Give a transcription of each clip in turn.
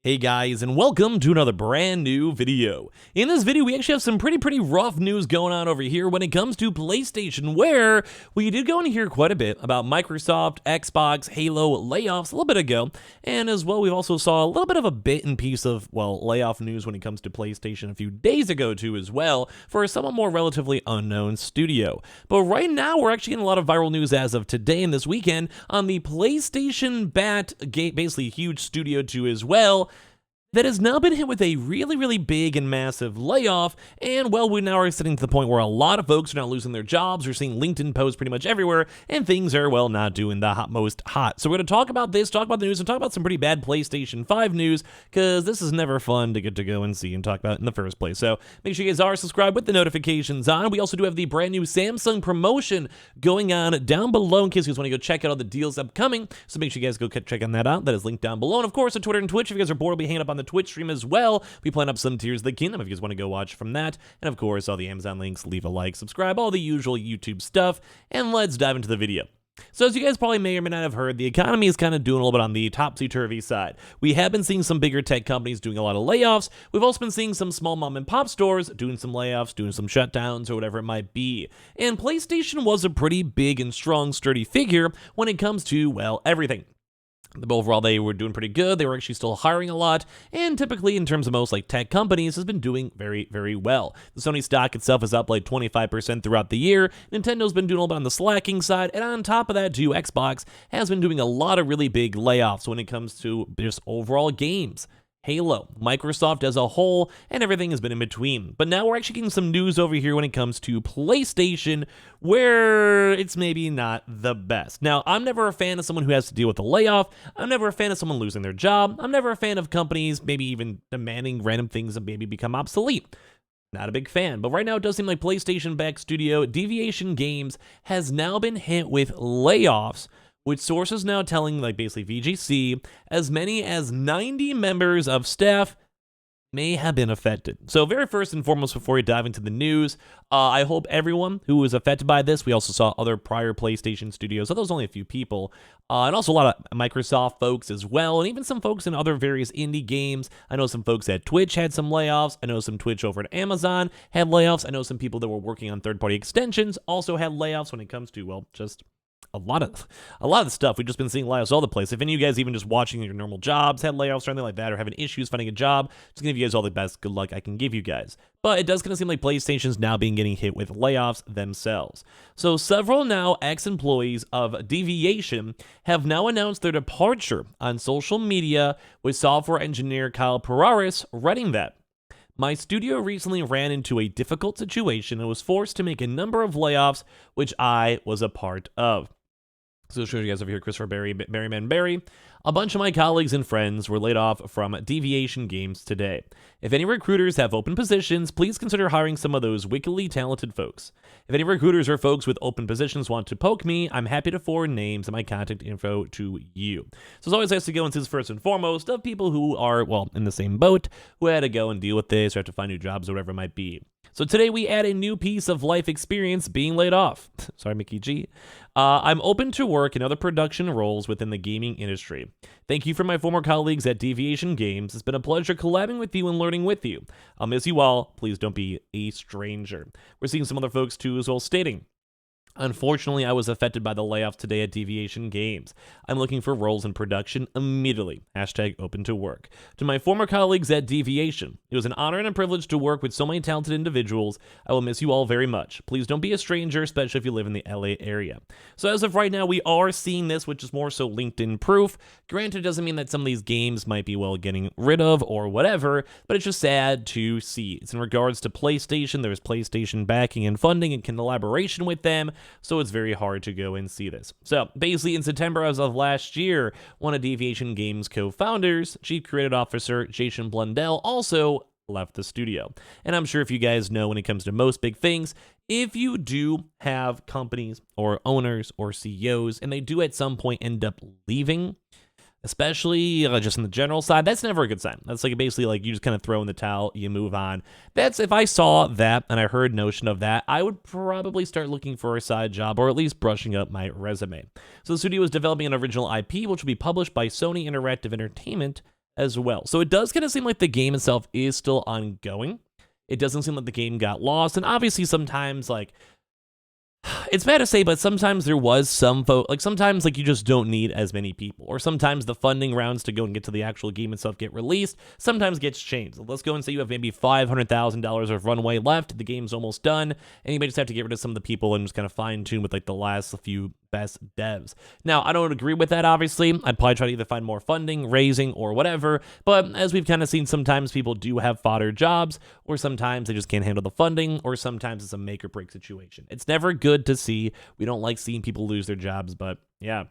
Hey guys, and welcome to another brand new video. In this video, we actually have some pretty rough news going on over here when it comes to PlayStation, where we did go and hear quite a bit about Microsoft, Xbox, Halo layoffs a little bit ago, and as well, we also saw a little bit of a bit and piece of, well, layoff news when it comes to PlayStation a few days ago too as well, for a somewhat more relatively unknown studio. But right now, we're actually getting a lot of viral news as of today and this weekend on the PlayStation Bat, basically huge studio too as well, that has now been hit with a really big and massive layoff, and well, we now are sitting to the point where a lot of folks are now losing their jobs. We're seeing LinkedIn posts pretty much everywhere, and things are, well, not doing the most hot. So we're going to talk about this, talk about the news, and talk about some pretty bad PlayStation 5 news, because this is never fun to get to go and see and talk about in the first place. So make sure you guys are subscribed with the notifications on. We also do have the brand new Samsung promotion going on down below in case you guys want to go check out all the deals upcoming. So make sure you guys go check on that out. That is linked down below. And of course, on Twitter and Twitch, if you guys are bored, we'll be hanging up on the Twitch stream as well. We plan up some Tears of the Kingdom if you guys want to go watch from that. And of course, all the Amazon links, leave a like, subscribe, all the usual YouTube stuff. And let's dive into the video. So as you guys probably may or may not have heard, the economy is kind of doing a little bit on the topsy-turvy side. We have been seeing some bigger tech companies doing a lot of layoffs. We've also been seeing some small mom and pop stores doing some layoffs, doing some shutdowns, or whatever it might be. And PlayStation was a pretty big and strong, sturdy figure when it comes to, well, everything. Overall, they were doing pretty good. They were actually still hiring a lot, and typically, in terms of most like tech companies, has been doing very well. The Sony stock itself is up like 25% throughout the year. Nintendo's been doing a little bit on the slacking side, and on top of that, too, Xbox has been doing a lot of really big layoffs when it comes to just overall games. Halo, Microsoft as a whole, and everything has been in between. But now we're actually getting some news over here when it comes to PlayStation, where it's maybe not the best. Now, I'm never a fan of someone who has to deal with a layoff. I'm never a fan of someone losing their job. I'm never a fan of companies maybe even demanding random things that maybe become obsolete. Not a big fan, but right now it does seem like PlayStation-backed studio Deviation Games has now been hit with layoffs, with sources now telling, like basically VGC, as many as 90 members of staff may have been affected. So very first and foremost, before we dive into the news, I hope everyone who was affected by this, we also saw other prior PlayStation studios, so there was only a few people, and also a lot of Microsoft folks as well, and even some folks in other various indie games. I know some folks at Twitch had some layoffs. I know some Twitch over at Amazon had layoffs. I know some people that were working on third-party extensions also had layoffs when it comes to, well, just a lot of the stuff. We've just been seeing layoffs all the place. If any of you guys even just watching your normal jobs had layoffs or anything like that, or having issues finding a job, just gonna give you guys all the best good luck I can give you guys. But it does kind of seem like PlayStation's now getting hit with layoffs themselves. So several now ex-employees of Deviation have now announced their departure on social media, with software engineer Kyle Pararis writing that. My studio recently ran into a difficult situation and was forced to make a number of layoffs, which I was a part of. So I'll show you guys over here, Christopher Barry. A bunch of my colleagues and friends were laid off from Deviation Games today. If any recruiters have open positions, please consider hiring some of those wickedly talented folks. If any recruiters or folks with open positions want to poke me, I'm happy to forward names and my contact info to you. So as always, has to go into this first and foremost of people who are, well, in the same boat, who had to go and deal with this or have to find new jobs or whatever it might be. So today we add a new piece of life experience being laid off. Sorry, Mickey G. I'm open to work in other production roles within the gaming industry. Thank you for my former colleagues at Deviation Games. It's been a pleasure collabing with you and learning with you. I'll miss you all. Please don't be a stranger. We're seeing some other folks too as well stating, unfortunately, I was affected by the layoffs today at Deviation Games. I'm looking for roles in production immediately. Hashtag open to work. To my former colleagues at Deviation, it was an honor and a privilege to work with so many talented individuals. I will miss you all very much. Please don't be a stranger, especially if you live in the LA area. So as of right now, we are seeing this, which is more so LinkedIn proof. Granted, it doesn't mean that some of these games might be, well, getting rid of or whatever, but it's just sad to see. It's in regards to PlayStation. There's PlayStation backing and funding and collaboration with them. So it's very hard to go and see this. So basically in September as of last year, one of Deviation Games co-founders, Chief Creative Officer Jason Blundell, also left the studio. And I'm sure if you guys know, when it comes to most big things, if you do have companies or owners or CEOs and they do at some point end up leaving, especially just on the general side, that's never a good sign. That's like basically like you just kind of throw in the towel, you move on. That's, if I saw that and I heard notion of that, I would probably start looking for a side job or at least brushing up my resume. So the studio is developing an original IP which will be published by Sony Interactive Entertainment as well. So it does kind of seem like the game itself is still ongoing. It doesn't seem like the game got lost. And obviously sometimes, like, it's bad to say, but sometimes there was some sometimes like you just don't need as many people, or sometimes the funding rounds to go and get to the actual game itself get released, sometimes gets changed. Let's go and say you have maybe $500,000 of runway left, the game's almost done, and you may just have to get rid of some of the people and just kind of fine tune with like the last few best devs. Now, I don't agree with that, obviously. I'd probably try to either find more funding, raising, or whatever, but as we've kind of seen, sometimes people do have fodder jobs, or sometimes they just can't handle the funding, or sometimes it's a make or break situation. It's never good to see. We don't like seeing people lose their jobs, but yeah.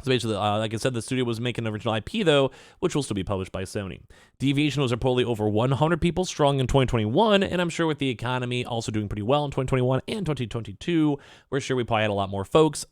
So basically, like I said, the studio was making an original IP, though, which will still be published by Sony. Deviation was reportedly over 100 people strong in 2021, and I'm sure with the economy also doing pretty well in 2021 and 2022, we're sure we probably had a lot more folks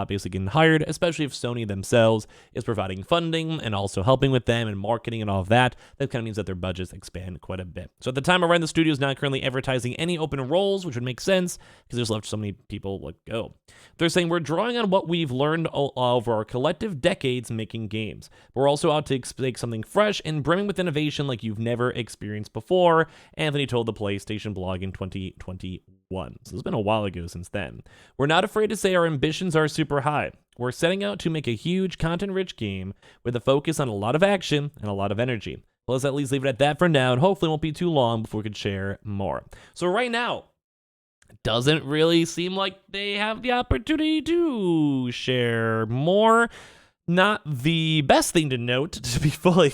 basically getting hired, especially if Sony themselves is providing funding and also helping with them and marketing and all of that. That kind of means that their budgets expand quite a bit. So at the time around, the studio is not currently advertising any open roles, which would make sense because there's left so many people let go. They're saying we're drawing on what we've learned over our collective decades making games. But we're also out to make something fresh and brimming with innovation like you've never experienced before, Anthony told the PlayStation blog in 2021. So it's been a while ago since then. We're not afraid to say our ambitions are super high. We're setting out to make a huge content-rich game with a focus on a lot of action and a lot of energy. Well, let's at least leave it at that for now, and hopefully it won't be too long before we can share more. So right now, doesn't really seem like they have the opportunity to share more. Not the best thing to note, to be fully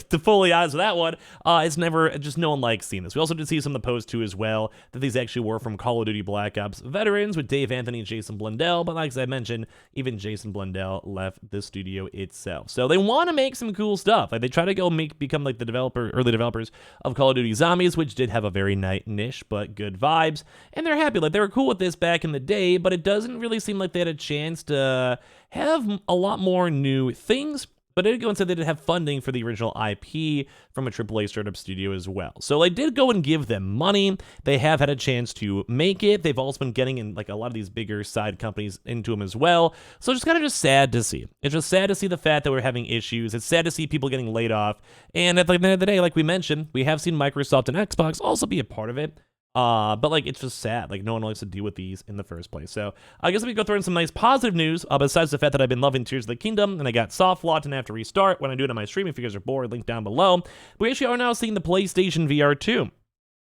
honest with that one. It's never, just no one likes seeing this. We also did see some of the posts too as well, that these actually were from Call of Duty Black Ops veterans with Dave Anthony and Jason Blundell, but like I mentioned, even Jason Blundell left the studio itself. So they want to make some cool stuff. Like they try to go become like the early developers of Call of Duty Zombies, which did have a very niche but good vibes, and they're happy. Like they were cool with this back in the day, but it doesn't really seem like they had a chance to have a lot more new things, but they did go and say they did have funding for the original IP from a AAA startup studio as well. So they did go and give them money. They have had a chance to make it. They've also been getting in like a lot of these bigger side companies into them as well. So it's kind of just sad to see. It's just sad to see the fact that we're having issues. It's sad to see people getting laid off. And at the end of the day, like we mentioned, we have seen Microsoft and Xbox also be a part of it. But like it's just sad, like no one likes to deal with these in the first place. So I guess let me go throw in some nice positive news, besides the fact that I've been loving Tears of the Kingdom and I got soft locked and have to restart when I do it on my stream. If you guys are bored, link down below. We actually are now seeing the PlayStation VR 2.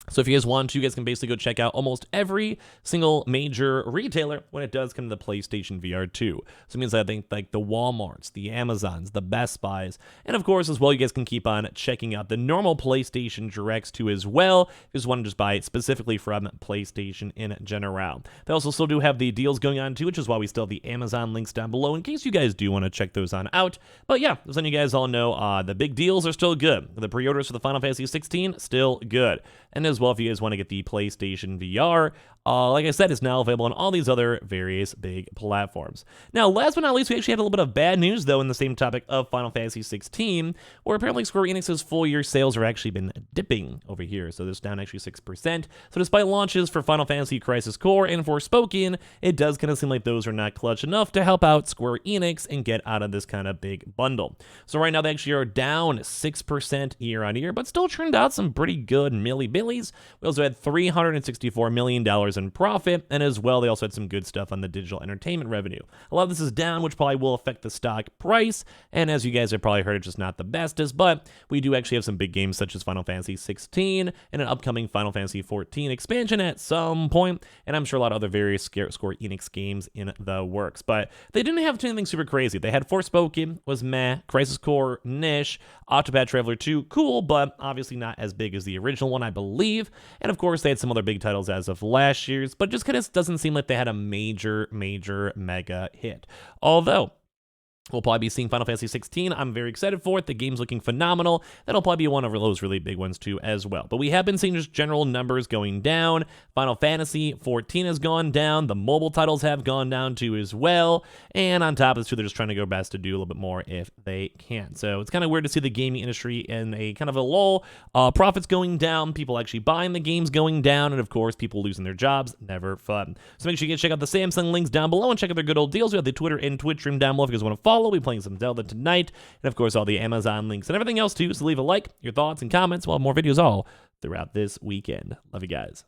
So if you guys want to, you guys can basically go check out almost every single major retailer when it does come to the PlayStation VR 2. So it means I think like the Walmarts, the Amazons, the Best Buys, and of course as well, you guys can keep on checking out the normal PlayStation Directs too as well. If you just want to just buy it specifically from PlayStation in general. They also still do have the deals going on too, which is why we still have the Amazon links down below in case you guys do want to check those on out. But yeah, just letting you guys all know, the big deals are still good. The pre-orders for the Final Fantasy 16 still good. And as well, if you guys want to get the PlayStation VR, like I said, it's now available on all these other various big platforms. Now, last but not least, we actually had a little bit of bad news, though, in the same topic of Final Fantasy 16, where apparently Square Enix's full-year sales have actually been dipping over here. So this down actually 6%. So despite launches for Final Fantasy Crisis Core and Forspoken, it does kind of seem like those are not clutch enough to help out Square Enix and get out of this kind of big bundle. So right now, they actually are down 6% year on year, but still turned out some pretty good milli-billies. We also had $364 million in profit, and as well, they also had some good stuff on the digital entertainment revenue. A lot of this is down, which probably will affect the stock price, and as you guys have probably heard, it's just not the bestest, but we do actually have some big games such as Final Fantasy 16 and an upcoming Final Fantasy 14 expansion at some point, and I'm sure a lot of other various Square Enix games in the works, but they didn't have anything super crazy. They had Forspoken, was meh, Crisis Core, niche, Octopath Traveler 2, cool, but obviously not as big as the original one, I believe, and of course, they had some other big titles as of last year's, but just kind of doesn't seem like they had a major mega hit. Although, we'll probably be seeing Final Fantasy 16. I'm very excited for it. The game's looking phenomenal. That'll probably be one of those really big ones too as well. But we have been seeing just general numbers going down. Final Fantasy 14 has gone down. The mobile titles have gone down too as well. And on top of this too, they're just trying to go best to do a little bit more if they can. So it's kind of weird to see the gaming industry in a kind of a lull. Profits going down, people actually buying the games going down, and of course, people losing their jobs. Never fun. So make sure you check out the Samsung links down below and check out their good old deals. We have the Twitter and Twitch stream down below if you guys want to follow follow. We'll be playing some Zelda tonight, and of course all the Amazon links and everything else too. So leave a like, your thoughts and comments. We'll have more videos all throughout this weekend. Love you guys.